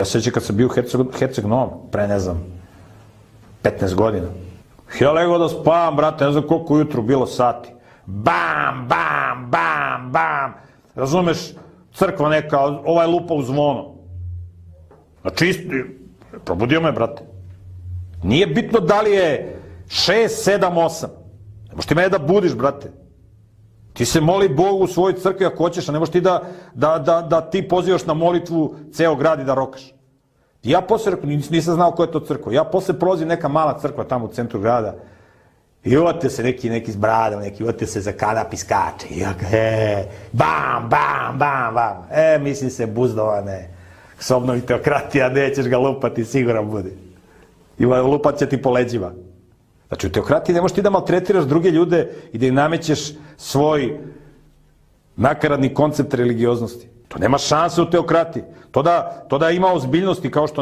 Ja sećam kad sam bio u Herceg Novom, pre ne znam, 15 godina. Ja legao da spavam, brate, ne znam koliko ujutru bilo sati. Bam, bam, bam, bam. Razumeš, crkva neka, ovaj lupa u zvono. Znači, probudio me, brate. Nije bitno da li je 6, 7, 8. Ne možeš ti mene da budiš, brate. Ti se moli Bogu u svojoj crkvi ako hoćeš, a ne možeš ti da ti pozivaš na molitvu ceo grad i da rokaš. Ja posle rekao, nisam znao ko je to crkva. Ja posle prolazim neka mala crkva tamo u centru grada i uvate se neki s bradom, uvate se za kanap i skače. I ja bam, bam, bam, bam. Mislim se buzdovane. Se obnovi teokratija, nećeš ga lupati, siguran budi. I lupat će ti po leđima. Znači, u teokratiji ne možeš ti da maltretiraš druge ljude i da im namećeš svoj nakaradni koncept religioznosti. To nema šanse u teokratiji. To da ima ozbiljnosti kao što